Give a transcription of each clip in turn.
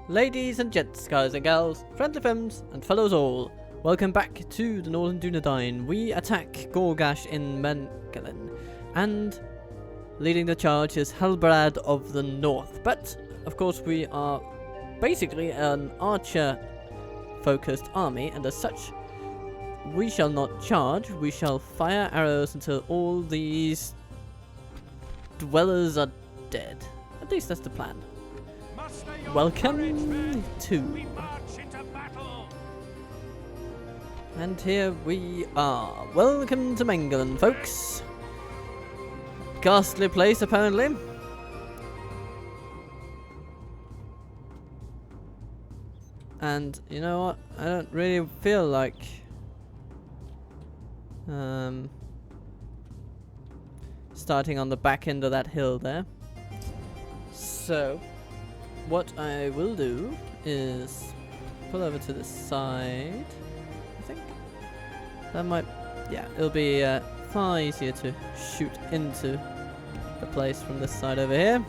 Ladies and gents, guys and gals, friendly femmes and fellows all, welcome back to the Northern Dunedain. We attack Gorgash in Mengelin, and leading the charge is Halbrad of the North. But, of course, we are basically an archer-focused army, and as such, we shall not charge, we shall fire arrows until all these dwellers are dead. At least that's the plan. Welcome to. And here we are. Welcome to Mengelin, folks. Ghastly place, apparently. And you know what? I don't really feel like starting on the back end of that hill there. So what I will do is pull over to the side, I think. That might, yeah, it'll be far easier to shoot into the place from this side over here.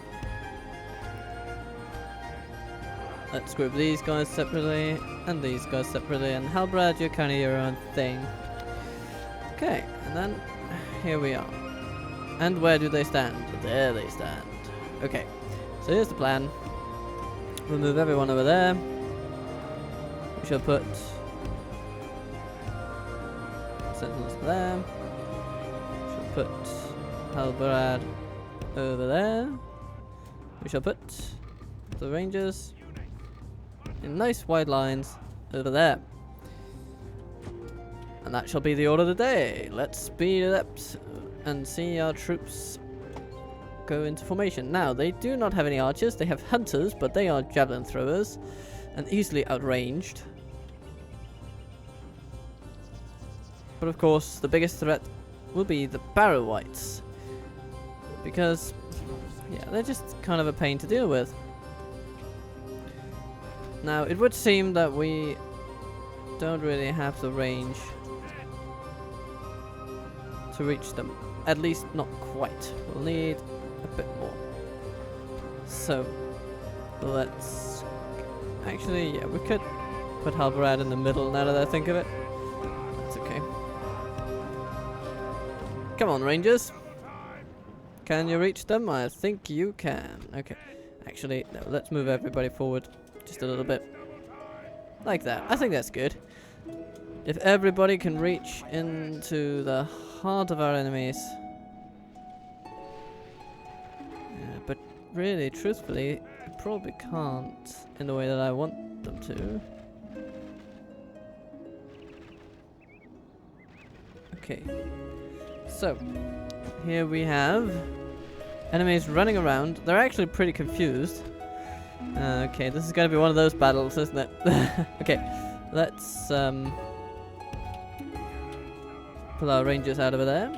Let's group these guys separately, and these guys separately, and Halbrad, you're kind of your own thing. Okay, and then here we are. And where do they stand? There they stand. Okay, so here's the plan. We'll move everyone over there. We shall put sentinels there. We shall put Halbrad over there. We shall put the rangers in nice wide lines over there. And that shall be the order of the day. Let's speed it up and see our troops go into formation. Now, they do not have any archers. They have hunters, but they are javelin throwers and easily outranged. But of course, the biggest threat will be the Barrow Wights, because yeah, they're just kind of a pain to deal with. Now, it would seem that we don't really have the range to reach them. At least not quite. We'll need a bit more. So let's actually, yeah, we could put Halbrad in the middle now that I think of it. That's okay. Come on, rangers. Can you reach them? I think you can. Okay. Actually, no, let's move everybody forward just a little bit. Like that. I think that's good. If everybody can reach into the heart of our enemies. Yeah, but really, truthfully, probably can't in the way that I want them to. Okay. So, here we have enemies running around. They're actually pretty confused. Okay, this is going to be one of those battles, isn't it? Okay, let's pull our rangers out of there.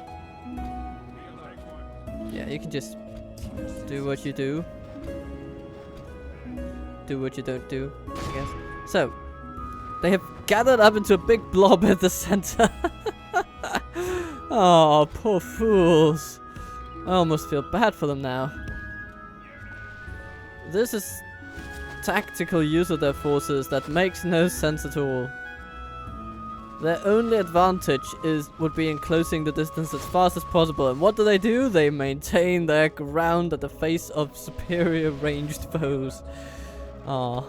Yeah, you can just do what you do. Do what you don't do, I guess. So, they have gathered up into a big blob at the center. Oh, poor fools. I almost feel bad for them now. This is tactical use of their forces that makes no sense at all. Their only advantage would be enclosing the distance as fast as possible, and what do? They maintain their ground at the face of superior ranged foes. Ah.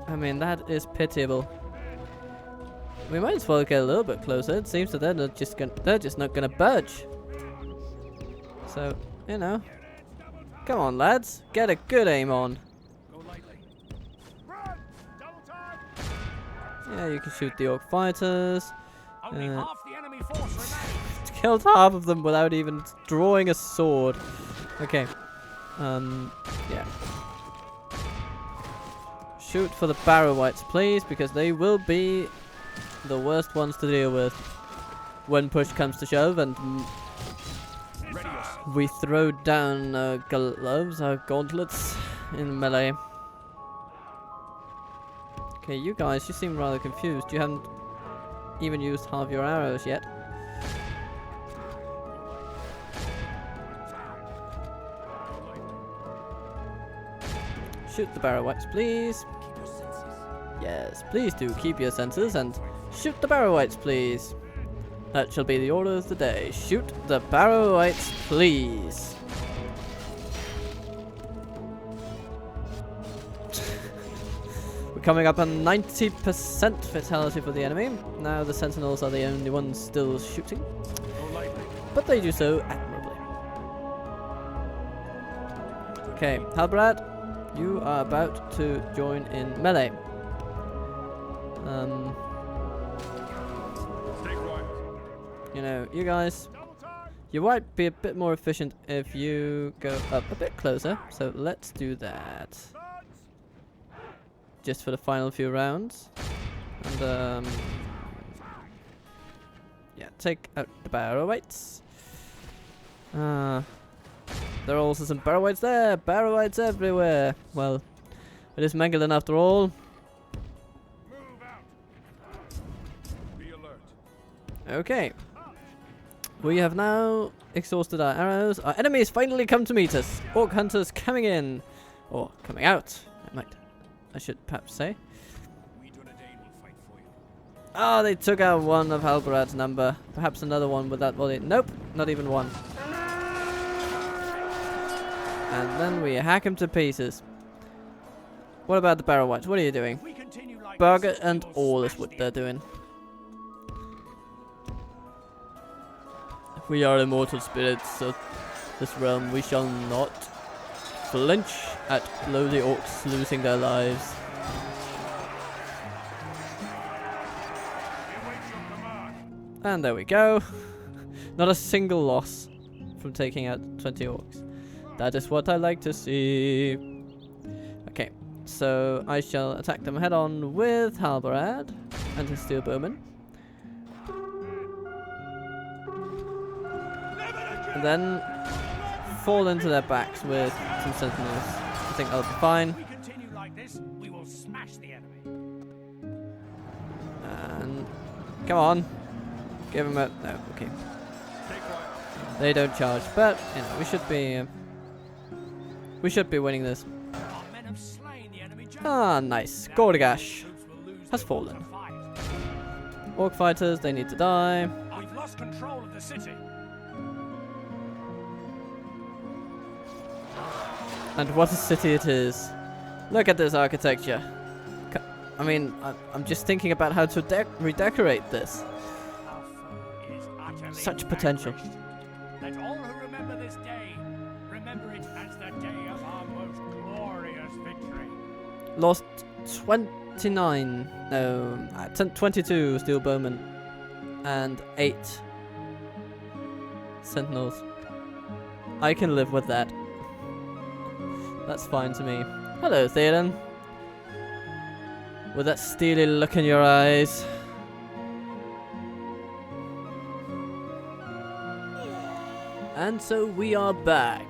I mean, that is pitiable. We might as well get a little bit closer. It seems that they're just not gonna budge. So, you know, come on, lads, get a good aim on. Yeah, you can shoot the orc fighters. Only half the enemy force remains. Killed half of them without even drawing a sword. Okay, yeah. Shoot for the Barrow Wights, please, because they will be the worst ones to deal with when push comes to shove, and we throw down our gloves, our gauntlets in melee. Okay, you guys, you seem rather confused. You haven't even used half your arrows yet. Shoot the Barrow Wights, please. Yes, please do keep your senses and shoot the Barrow Wights, please. That shall be the order of the day. Shoot the Barrow Wights, please. We're coming up on 90% fatality for the enemy. Now the Sentinels are the only ones still shooting, but they do so admirably. Okay, Halbrad, you are about to join in melee. You know, you guys, you might be a bit more efficient if you go up a bit closer, so let's do that. Just for the final few rounds. And, yeah, take out the Barrow Wights. There are also some Barrow Wights there, Barrow Wights everywhere. Well, it is Mengelin after all. Okay. We have now exhausted our arrows. Our enemies finally come to meet us. Orc hunters coming in. Or coming out, I should perhaps say. Ah, they took out one of Halbrad's number. Perhaps another one with that body. Nope, not even one. And then we hack him to pieces. What about the Barrow Wights? What are you doing? Burger and all is what they're doing. We are immortal spirits of this realm. We shall not flinch at lowly orcs losing their lives. And there we go. Not a single loss from taking out 20 orcs. That is what I like to see. Okay, so I shall attack them head on with Halbrad and his steel bowman. And then fall into their backs with some sentinels. I think that'll be fine. If we continue like this, we will smash the enemy. And come on, give them a no. Okay, they don't charge, but you know we should be winning this. Our men have slain the enemy general. Ah, nice. Gordigash has fallen. Orc fighters, they need to die. We've lost control of the city. And what a city it is. Look at this architecture. I mean, I'm just thinking about how to redecorate this. Such potential. Let all who remember this day remember it as the day of our most glorious victory. Lost 29, no, 22 steel bowmen and 8 sentinels. I can live with that. That's fine to me. Hello, Theoden. With that steely look in your eyes. And so we are back.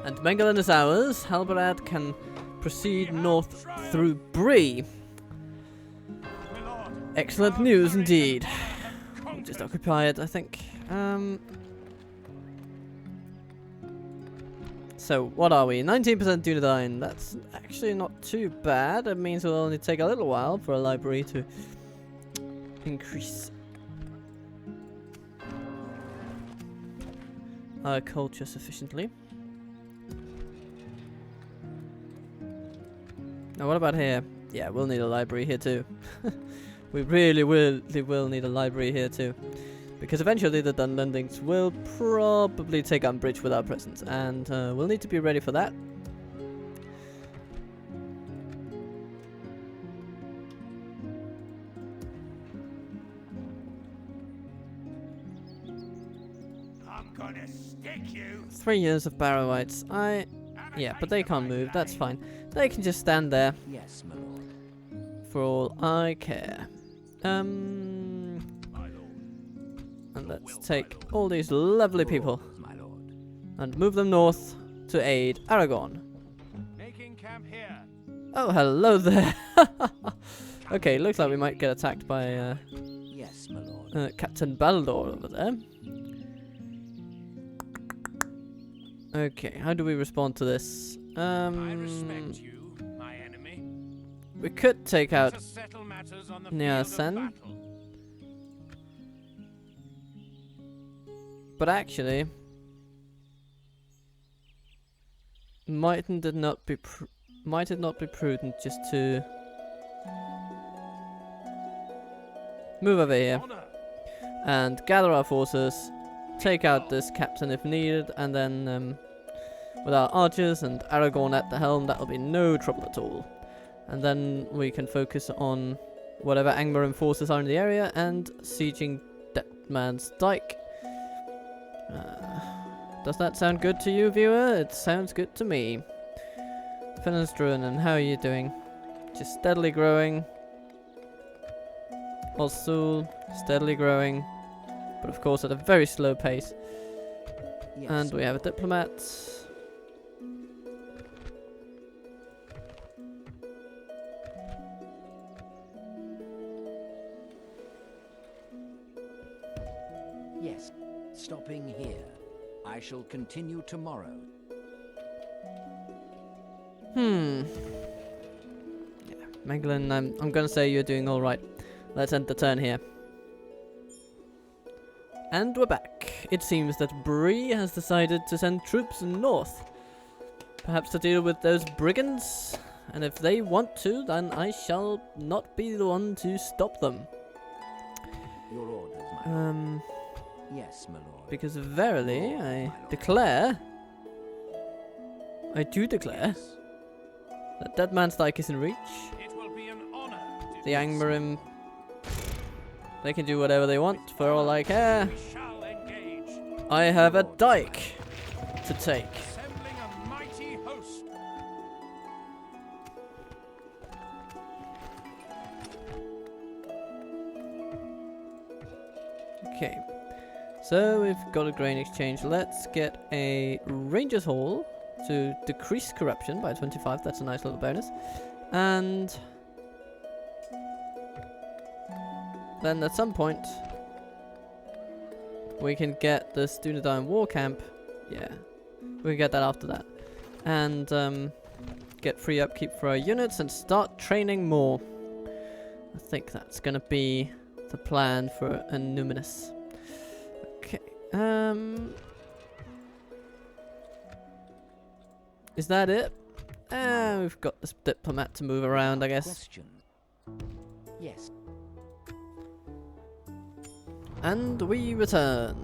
And Mengelin is ours. Halbrad can proceed north through Bree. Excellent news indeed. We'll just occupy it, I think. So, what are we? 19% Dunedain. That's actually not too bad. It means it'll only take a little while for a library to increase our culture sufficiently. Now, what about here? Yeah, we'll need a library here too. We really will need a library here too. Because eventually the Dunlendings will probably take umbrage with our presence, and we'll need to be ready for that. I'm gonna stick you. 3 years of Barrow Wights. Yeah, but they can't move. That's fine. They can just stand there. Yes, my lord. For all I care. And let's take all these lovely people My lord. and move them north to aid Aragorn. Making camp here. Oh, hello there. Okay, looks like we might get attacked by Yes, my lord. Captain Baldur over there. Okay, how do we respond to this? I respect you, my enemy. We could take out To settle matters on the near field of Sen, battle. but actually, might it not be prudent just to move over here Honor. and gather our forces, take out this captain if needed, and then with our archers and Aragorn at the helm, that'll be no trouble at all. And then we can focus on whatever Angmarin forces are in the area and sieging Deadman's Dyke. Does that sound good to you, viewer? It sounds good to me. Finnestruinen, how are you doing? Just steadily growing. Ossul, steadily growing, but of course at a very slow pace. Yes. And we have a diplomat. Yes. Stopping here. I shall continue tomorrow. Yeah, Megalyn, I'm gonna say you're doing all right. Let's end the turn here. And we're back. It seems that Bree has decided to send troops north. Perhaps to deal with those brigands. And if they want to, then I shall not be the one to stop them. Your orders, my lord. Yes, my lord. Because verily, I declare, I do declare, Yes. that Deadman's Dyke is in reach. It will be an honor. to The do Angmarin, they can do whatever they want for all I care. so. We shall engage, I have a dike to take. assembling a mighty host. Okay, so we've got a grain exchange. Let's get a Ranger's Hall to decrease corruption by 25. That's a nice little bonus. And then at some point we can get this Dunedain war camp. Yeah, we can get that after that. And get free upkeep for our units and start training more. I think that's gonna be the plan for a Numinous. Okay. Is that it? We've got this diplomat to move around, I guess. Question. Yes. And we return.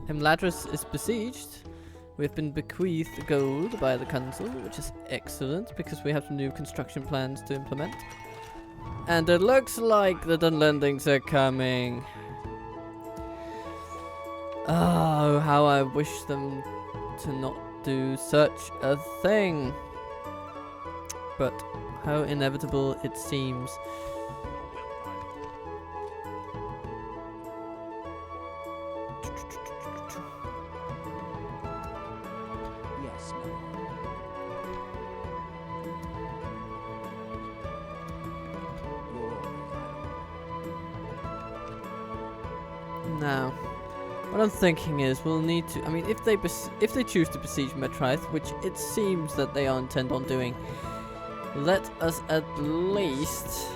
Imladris is besieged. We've been bequeathed gold by the council, which is excellent because we have some new construction plans to implement. And it looks like the Dunlendings are coming. Oh, how I wish them to not do such a thing. But how inevitable it seems. Yes, my lord. Your orders, my lord. Now, what I'm thinking is we'll need to. I mean, if they choose to besiege Metraith, which it seems that they are intent on doing, let us at least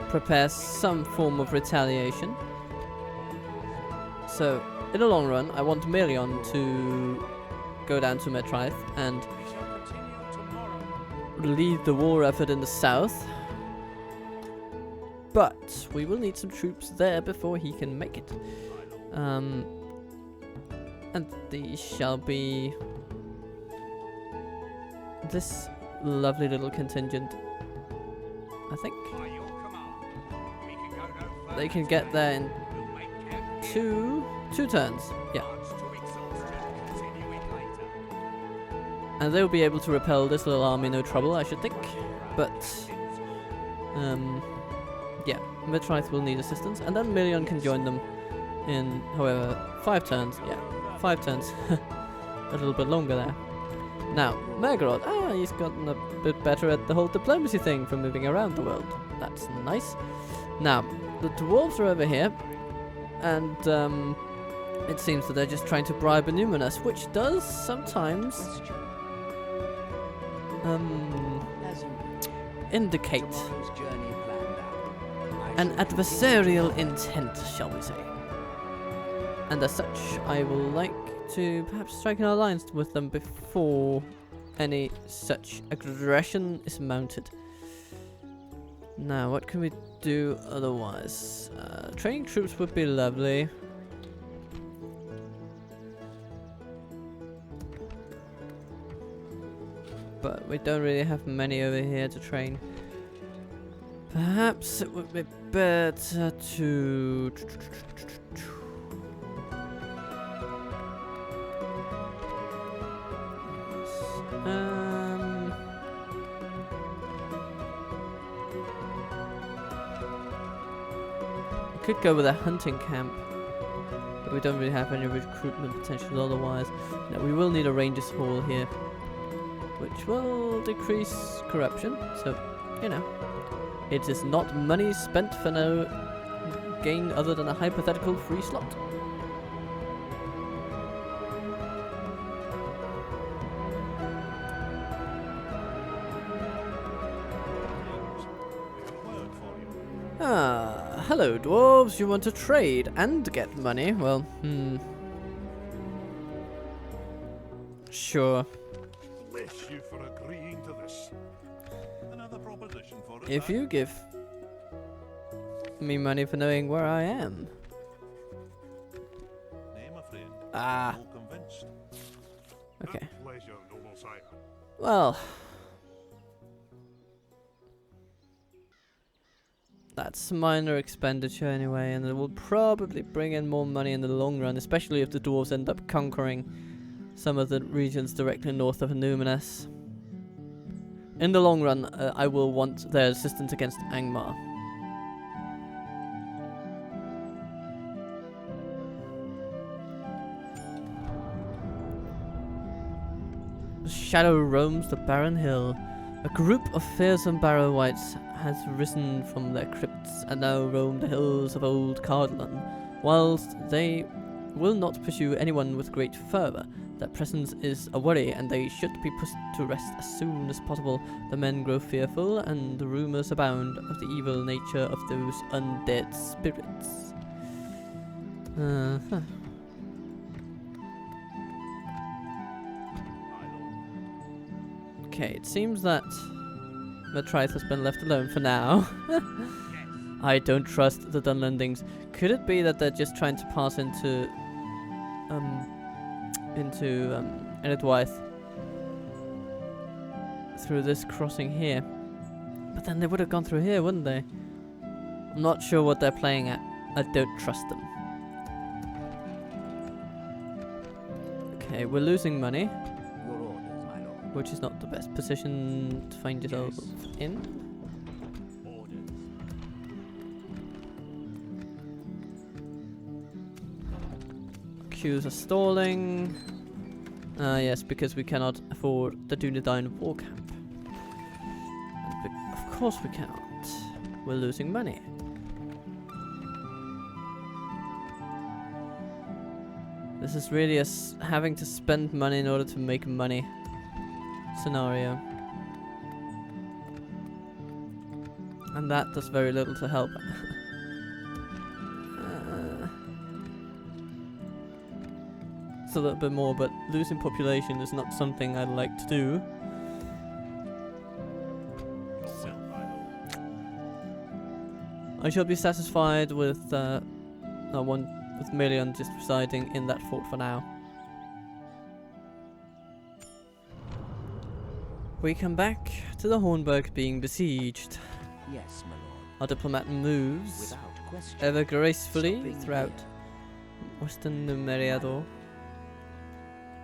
prepare some form of retaliation. So, in the long run, I want Melion to go down to Metraith and We shall continue tomorrow. lead the war effort in the south. But we will need some troops there before he can make it. And these shall be this lovely little contingent. I think By your command, we can go no further they can get there in We'll make camp here. two turns. Yeah, March to exhaustion, continuing later. and they'll be able to repel this little army no trouble, I should think. But yeah, Metraith will need assistance, and then Melion can join them in, however, 5 turns. Yeah, 5 turns. A little bit longer there. Now, Magorod. He's gotten a bit better at the whole diplomacy thing for moving around the world. That's nice. Now, the dwarves are over here, and It seems that they're just trying to bribe a numinous, which does sometimes Question. As you indicate tomorrow's journey planned out. an adversarial intent, shall we say. And as such, I will like to perhaps strike an alliance with them before any such aggression is mounted. Now, what can we do otherwise? Training troops would be lovely. But we don't really have many over here to train. Perhaps it would be better to... we could go with a hunting camp, but we don't really have any recruitment potential otherwise. Now we will need a ranger's hall here, which will decrease corruption, so, you know, it is not money spent for no gain other than a hypothetical free slot. Ah, hello dwarves, you want to trade and get money? Well, sure. Bless you for agreeing to this. Another proposition for us. If you give me money for knowing where I am. Nay, my friend. Ah, More convinced. okay. Pleasure, noble sire. Well, that's minor expenditure anyway, and it will probably bring in more money in the long run, especially if the dwarves end up conquering some of the regions directly north of Numinous. In the long run, I will want their assistance against Angmar. Shadow roams the barren hill. A group of fearsome Barrow Wights has risen from their crypts and now roam the hills of old Cardlan. Whilst they will not pursue anyone with great fervour, their presence is a worry and they should be put to rest as soon as possible. The men grow fearful and rumours abound of the evil nature of those undead spirits. Okay, it seems that Matrice has been left alone for now. I don't trust the Dunlendings. Could it be that they're just trying to pass into Enidwaith through this crossing here? But then they would have gone through here, wouldn't they? I'm not sure what they're playing at. I don't trust them. Okay, we're losing money, Your orders, my lord. which is not the best position to find yourself in. Orders. Queues are stalling. Yes, because we cannot afford the Dunedain war camp. And of course we cannot. We're losing money. This is really having to spend money in order to make money scenario. And that does very little to help. It's a little bit more, but losing population is not something I'd like to do. I shall be satisfied with with Melion just residing in that fort for now. We come back to the Hornburg being besieged. Yes, my lord. Our diplomat moves Without question. ever gracefully Stopping throughout here. Western Numeriador.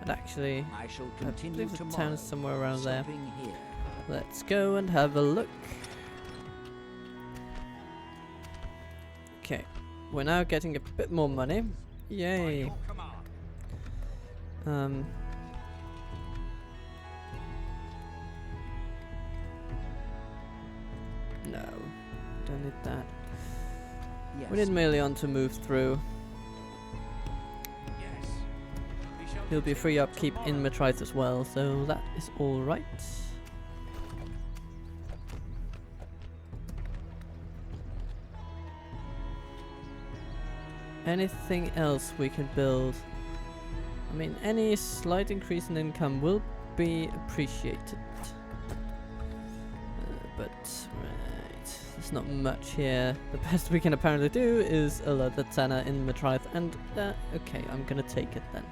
And actually, I shall I continue believe the tomorrow. town is somewhere around there. Stopping here. Let's go and have a look. Okay, we're now getting a bit more money. Yay. No, don't need that. Yes. We need Melion to move through. He'll be free upkeep in Metrites as well, so that is alright. Anything else we can build? I mean, any slight increase in income will be appreciated. But, right, there's not much here. The best we can apparently do is a leather tanner in Metrith, and okay, I'm gonna take it then.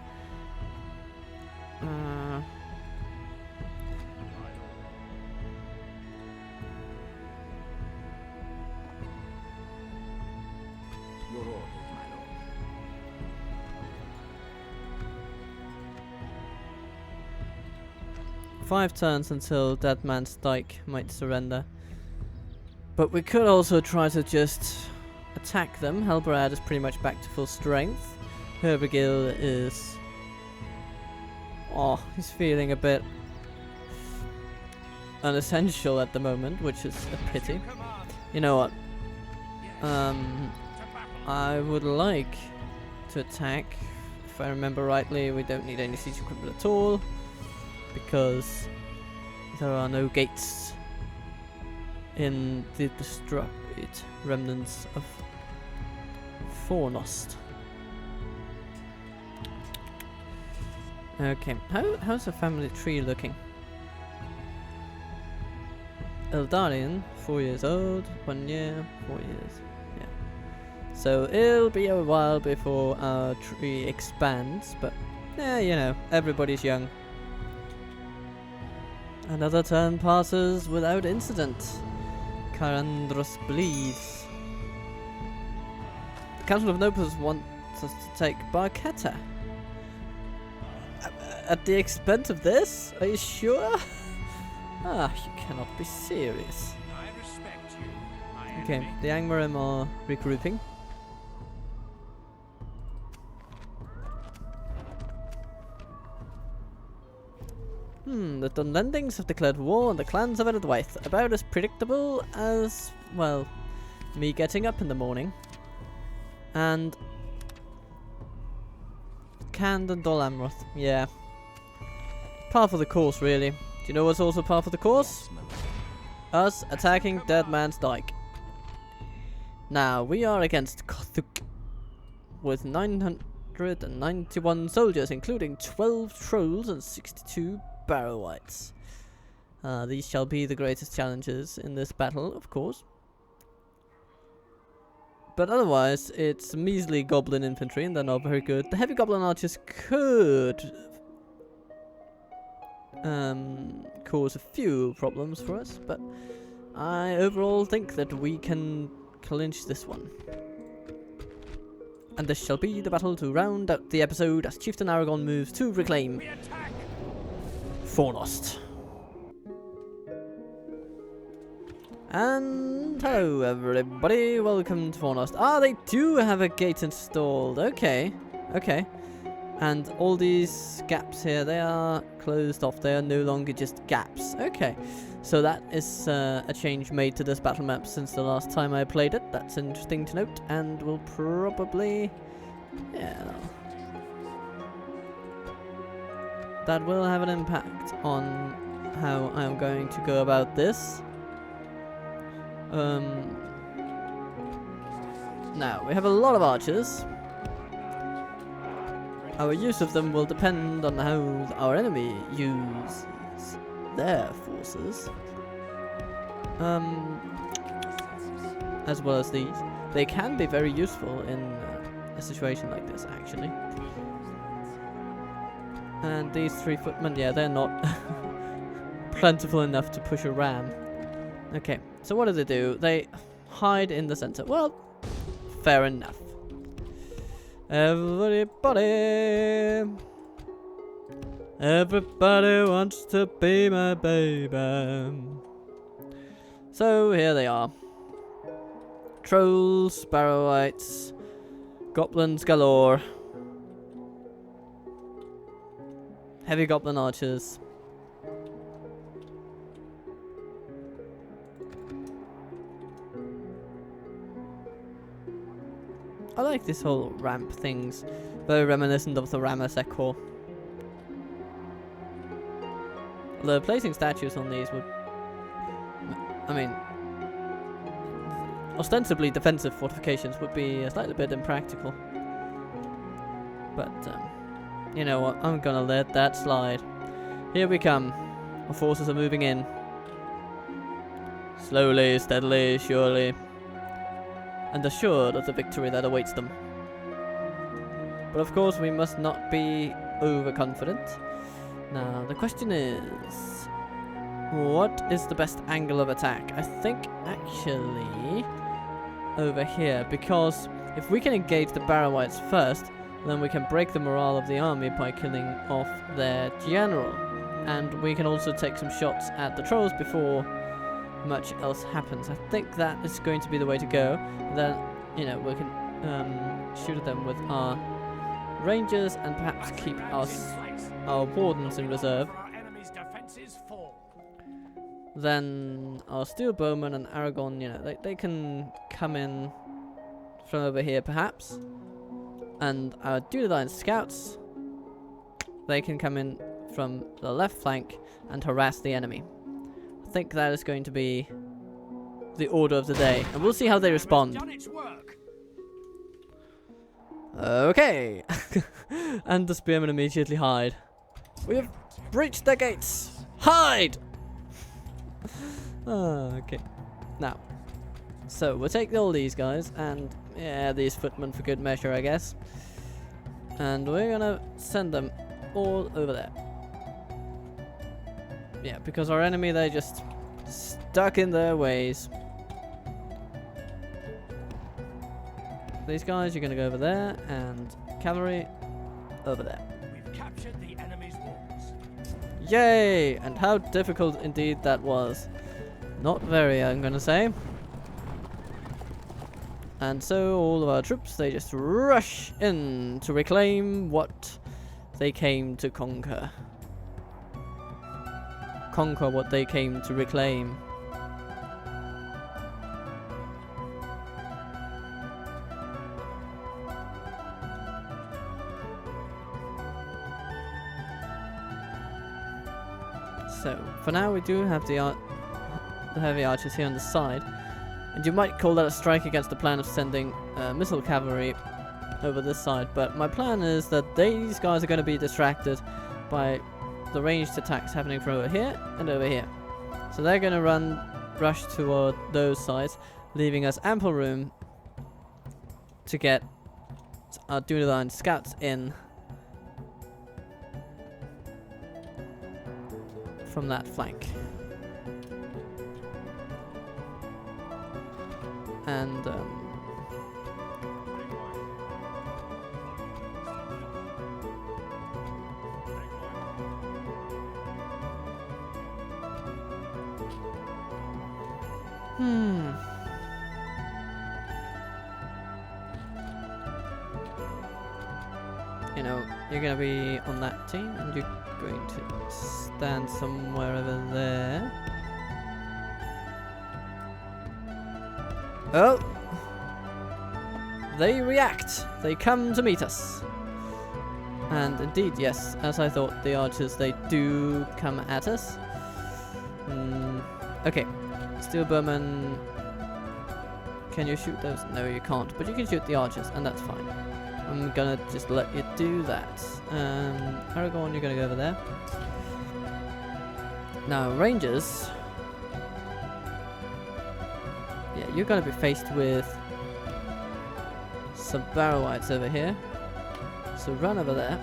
Your orders, my lord. 5 turns until Dead Man's Dyke might surrender. But we could also try to just attack them. Halberad is pretty much back to full strength. Herbergil is... oh, he's feeling a bit unessential at the moment, which is a pity. You know what? I would like to attack. If I remember rightly, we don't need any siege equipment at all, because there are no gates in the destroyed remnants of Fornost. Okay, how's the family tree looking? Eldarian, 4 years old, 1 year, 4 years. Yeah. So it'll be a while before our tree expands, but yeah, you know, everybody's young. Another turn passes without incident. Karandros bleeds. The Council of Nobles wants us to take Barketta. At the expense of this? Are you sure? Ah, you cannot be serious. I respect you, my Okay, enemy. the Angmarim are regrouping. The Dunlendings have declared war on the clans of Wights. About as predictable as, well, me getting up in the morning. And Cand and Dol Amroth, yeah. Par for the course, really. Do you know what's also par for the course? Yes, my lord. Us attacking Dead Man's Dyke. Now, we are against Kothuk with 991 soldiers, including 12 trolls and 62 Barrowites. These shall be the greatest challenges in this battle, of course. But otherwise, it's measly goblin infantry, and they're not very good. The heavy goblin archers could cause a few problems for us, but I overall think that we can clinch this one. And this shall be the battle to round out the episode as Chieftain Aragon moves to reclaim We attack! Fornost. And hello everybody, welcome to Fornost. Ah, they do have a gate installed. Okay, okay. And all these gaps here, they are closed off. They are no longer just gaps. Okay, so that is a change made to this battle map since the last time I played it. That's interesting to note, and will probably, yeah, that will have an impact on how I'm going to go about this. Now, we have a lot of archers. Our use of them will depend on how our enemy uses their forces. As well as these. They can be very useful in a situation like this, actually. And these 3 footmen, yeah, they're not plentiful enough to push a ram. Okay, so what do? They hide in the center. Well, fair enough. Everybody wants to be my baby. So here they are. Trolls, Barrowites, goblins galore. Heavy goblin archers. I like this whole ramp things. Very reminiscent of the Ramasek Hall. the placing statues on these would, I mean, ostensibly defensive fortifications would be a slightly bit impractical. But, you know what, I'm gonna let that slide. Here we come. Our forces are moving in. Slowly, steadily, surely. And assured of the victory that awaits them. But of course we must not be overconfident. Now, the question is, what is the best angle of attack? I think actually over here, because if we can engage the Barrowites first, then we can break the morale of the army by killing off their general. And we can also take some shots at the trolls before much else happens. I think that is going to be the way to go. Then, you know, we can shoot at them with our rangers and perhaps keep our wardens in reserve. Then our steel bowmen and Aragon, you know, they can come in from over here perhaps. And our Dunedain scouts, they can come in from the left flank and harass the enemy. I think that is going to be the order of the day, and we'll see how they respond. Okay. And the spearmen immediately hide. We have breached their gates. Hide! Okay. Now, so we'll take all these guys, and yeah, these footmen for good measure, I guess. And we're gonna send them all over there. Yeah, because our enemy, they're just stuck in their ways. These guys, you're gonna go over there, and cavalry over there. We've captured the enemy's walls. Yay! And how difficult indeed that was. Not very, I'm gonna say. And so all of our troops, they just rush in to reclaim what they came to conquer. Conquer what they came to reclaim. So, for now we do have the heavy archers here on the side. And you might call that a strike against the plan of sending missile cavalry over this side. But my plan is that these guys are going to be distracted by the ranged attacks happening from over here and over here. So they're going to rush toward those sides, leaving us ample room to get our Dunedain scouts in from that flank. And you know, you're gonna be on that team, and you're going to stand somewhere over there. Oh! They react! They come to meet us! And indeed, yes, as I thought, the archers, they do come at us. Okay. Steel bowmen. Can you shoot those? No, you can't, but you can shoot the archers, and that's fine. I'm gonna just let you do that. Aragon, you're gonna go over there. Now, rangers. Yeah, you're gonna be faced with some Barrowites over here. So run over there.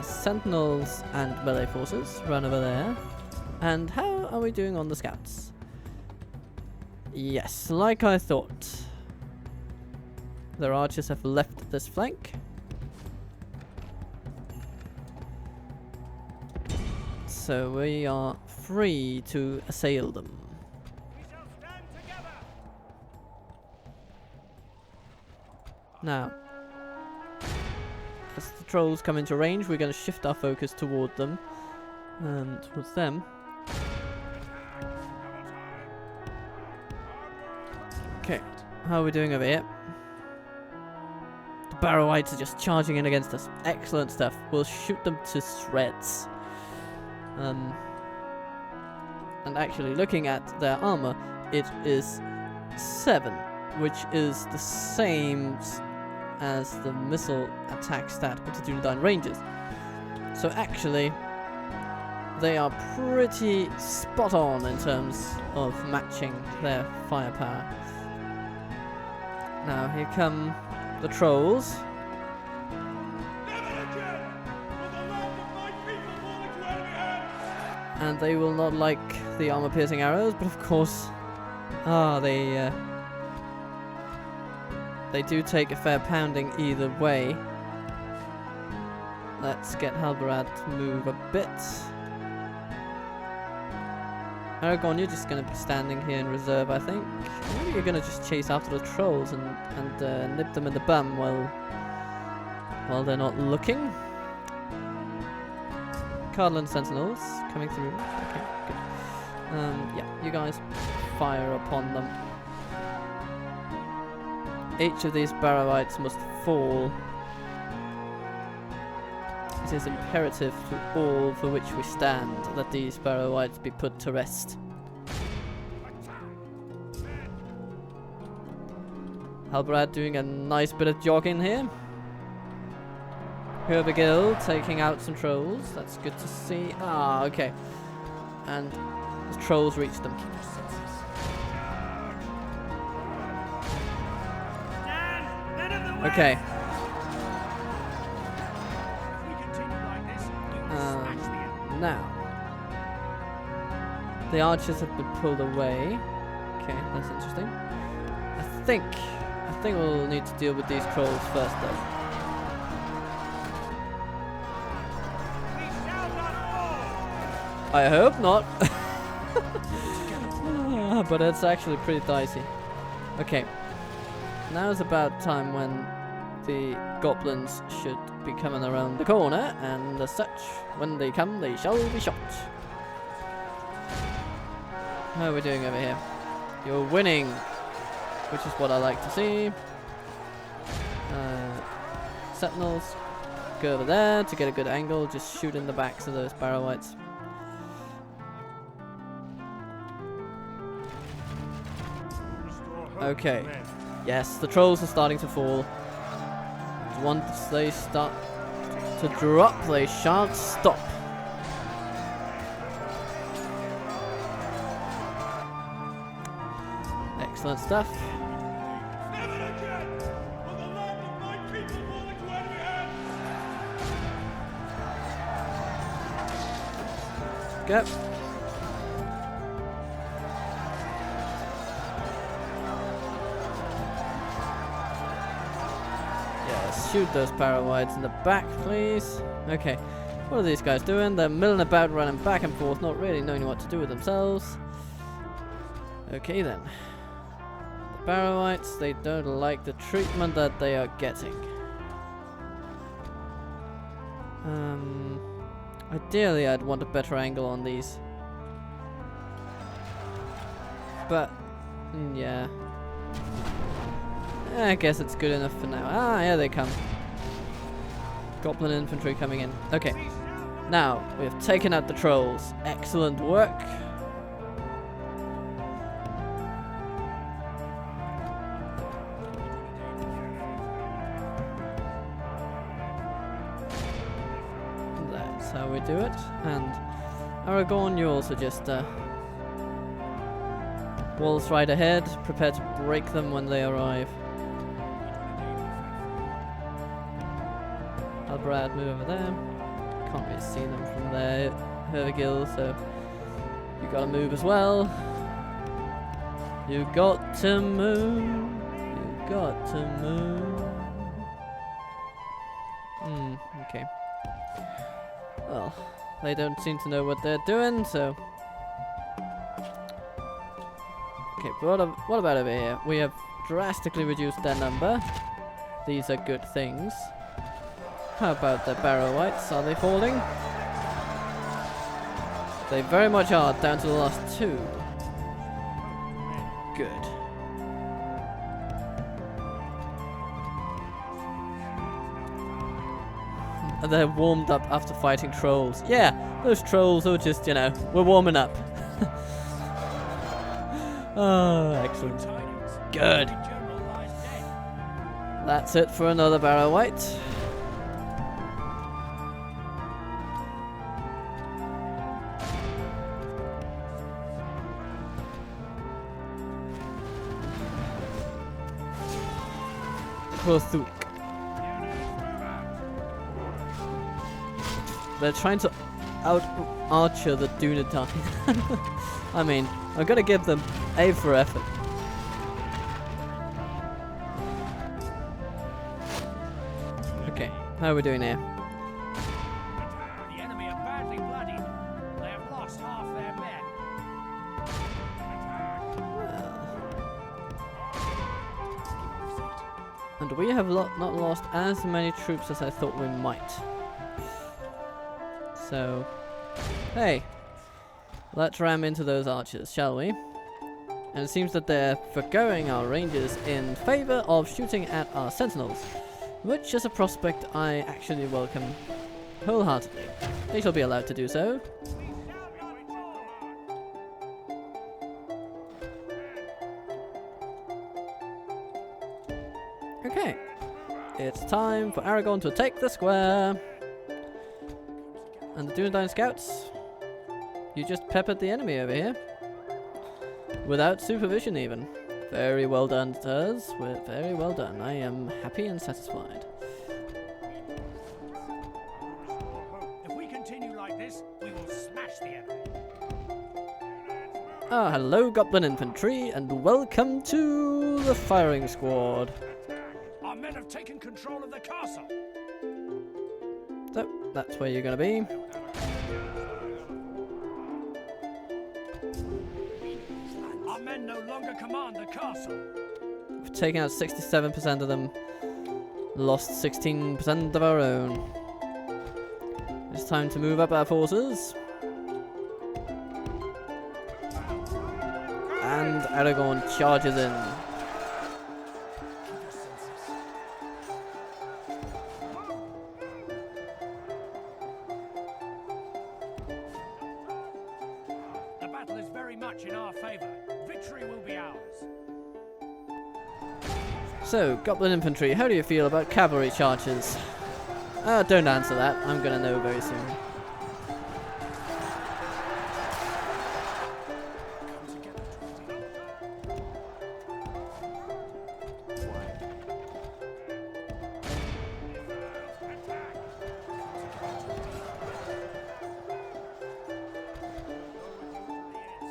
Sentinels and melee forces, run over there. And how are we doing on the scouts? Yes, like I thought. Their archers have left this flank. So we are free to assail them. Now, as the trolls come into range, we're going to shift our focus toward them. And towards them. Okay, how are we doing over here? The Barrowites are just charging in against us. Excellent stuff. We'll shoot them to shreds. And actually, looking at their armor, it is 7, which is the same as the missile attack stat of the Dunedain Rangers. So actually, they are pretty spot on in terms of matching their firepower. Now here come the trolls. And they will not like the armor-piercing arrows, but of course, they do take a fair pounding either way. Let's get Halbarad to move a bit. Aragorn, you're just going to be standing here in reserve, I think. Maybe you're going to just chase after the trolls and nip them in the bum while they're not looking. Cardland Sentinels coming through. Okay, good. Yeah, you guys fire upon them. Each of these Barrowites must fall. It is imperative to all for which we stand that these Barrowites be put to rest. Halbarad doing a nice bit of jogging here. Herbigil taking out some trolls. That's good to see. Ah, okay. And the trolls reach them. Okay. Now, the archers have been pulled away. Okay, that's interesting. I think we'll need to deal with these trolls first, though. I hope not. But it's actually pretty dicey. Okay. Now is about time when the goblins should be coming around the corner, and as such, when they come, they shall be shot. How are we doing over here? You're winning, which is what I like to see. Sentinels, go over there to get a good angle, just shoot in the backs of those Barrowites. Okay. Yes, the trolls are starting to fall. Once they start to drop, they shan't stop. Excellent stuff. Go. Shoot those Barrowites in the back, please. Okay, what are these guys doing? They're milling about, running back and forth, not really knowing what to do with themselves. Okay then. The Barrowites, they don't like the treatment that they are getting. Ideally I'd want a better angle on these. But, yeah. I guess it's good enough for now. Ah, here they come. Goblin infantry coming in. Okay. Now, we have taken out the trolls. Excellent work. That's how we do it. And Aragorn, you also just walls right ahead. Prepare to break them when they arrive. Brad, move over there. Can't really see them from there. Hervigil, so you gotta move as well. You got to move. You got to move. Okay. Well, they don't seem to know what they're doing, so. Okay, but what about over here? We have drastically reduced their number. These are good things. How about the Barrowites? Are they falling? They very much are, down to the last 2. Good. they're warmed up after fighting trolls. Yeah, those trolls are just, you know, we're warming up. Oh, excellent. Good. That's it for another Barrow Wight. Poor Thuk. They're trying to out-archer the Dunedain. I mean, I'm gonna give them A for effort. Okay, how are we doing here? The enemy are badly bloodied. They have lost half their men. And we have not lost as many troops as I thought we might. So, hey, let's ram into those archers, shall we? And it seems that they're forgoing our rangers in favour of shooting at our sentinels, which is a prospect I actually welcome wholeheartedly. They shall be allowed to do so. Okay, it's time for Aragon to take the square. And the Dunedain scouts, you just peppered the enemy over here. Without supervision even. Very well done, sirs. Very well done. I am happy and satisfied. If we continue like this, we will smash the enemy. Ah, hello Goblin Infantry, and welcome to the firing squad. Our men have taken control of the castle. So, that's where you're going to be. Our men no longer command the castle. We've taken out 67% of them. Lost 16% of our own. It's time to move up our forces. And Aragorn charges in. The battle is very much in our favour. Victory will be ours. So, Goblin Infantry, how do you feel about cavalry charges? Don't answer that. I'm gonna know very soon.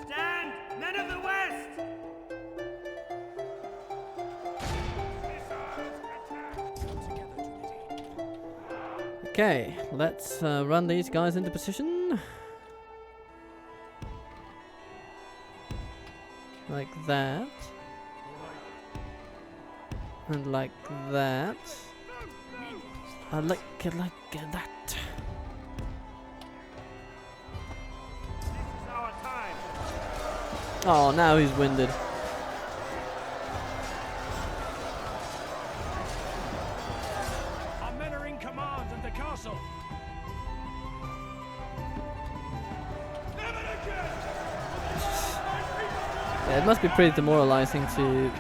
Stand, men of the west! Okay, let's run these guys into position. Like that. And like that. Like that. Oh, now he's winded. Our men are in command of the castle. Yeah, it must be pretty demoralizing to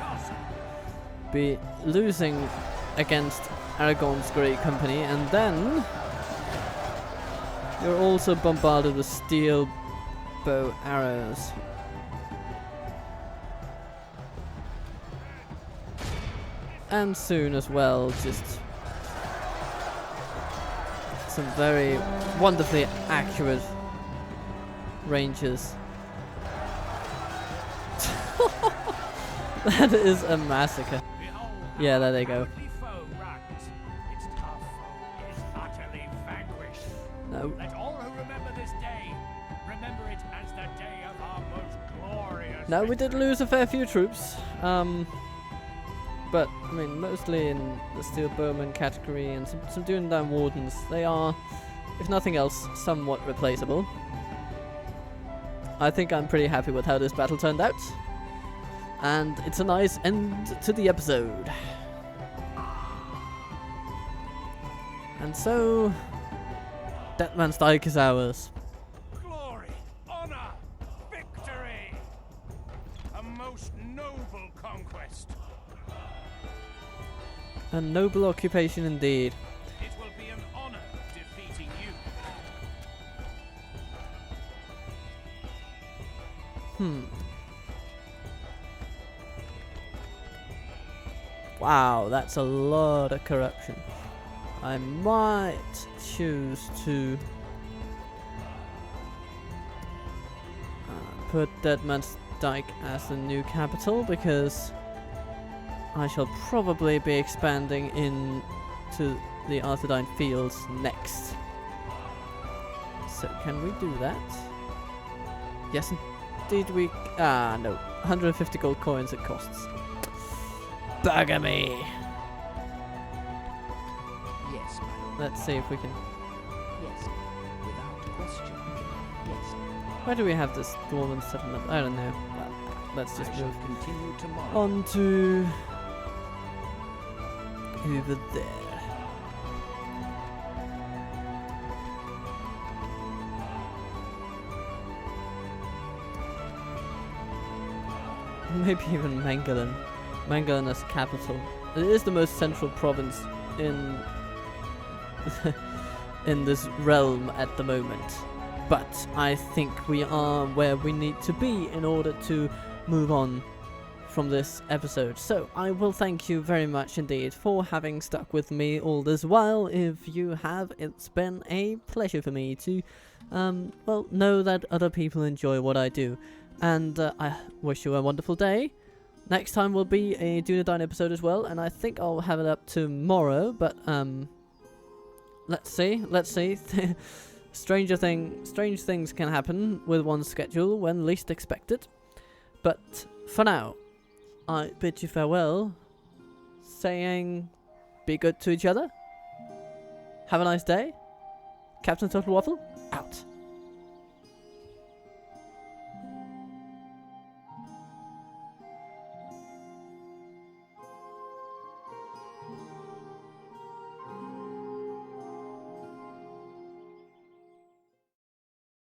be losing against Aragorn's great company, and then you're also bombarded with steel bow arrows. And soon as well, just some very wonderfully accurate ranges. That is a massacre. Yeah, there they go. No. Let all who remember this day remember it as the day of our most glorious. No, we did lose a fair few troops. But I mean, mostly in the steel bowman category and some Dunedain wardens. They are, if nothing else, somewhat replaceable. I think I'm pretty happy with how this battle turned out. And it's a nice end to the episode. And so, That man's dyke is ours. Glory, honor, victory! A most noble conquest. A noble occupation indeed. It will be an honor defeating you. Wow, that's a lot of corruption. I might choose to put Deadman's Dyke as the new capital, because I shall probably be expanding into the Arthurdine Fields next. So can we do that? Yes, indeed we... no. 150 gold coins it costs. Bugger me! Yes, my lord. Let's see if we can... Yes, without question. Yes. Where do we have this dwarven settlement? I don't know. Well, let's just I shall move continue tomorrow. on to... over there. Maybe even Mangalan. Mangalan as capital. It is the most central province in in this realm at the moment. But I think we are where we need to be in order to move on from this episode. So I will thank you very much indeed for having stuck with me all this while. If you have, it's been a pleasure for me to well, know that other people enjoy what I do. And I wish you a wonderful day. Next time will be a Dunedain episode as well, and I think I'll have it up tomorrow, but let's see. Strange things can happen with one's schedule when least expected. But for now, I bid you farewell, saying be good to each other. Have a nice day. Captain Total Waffle, out.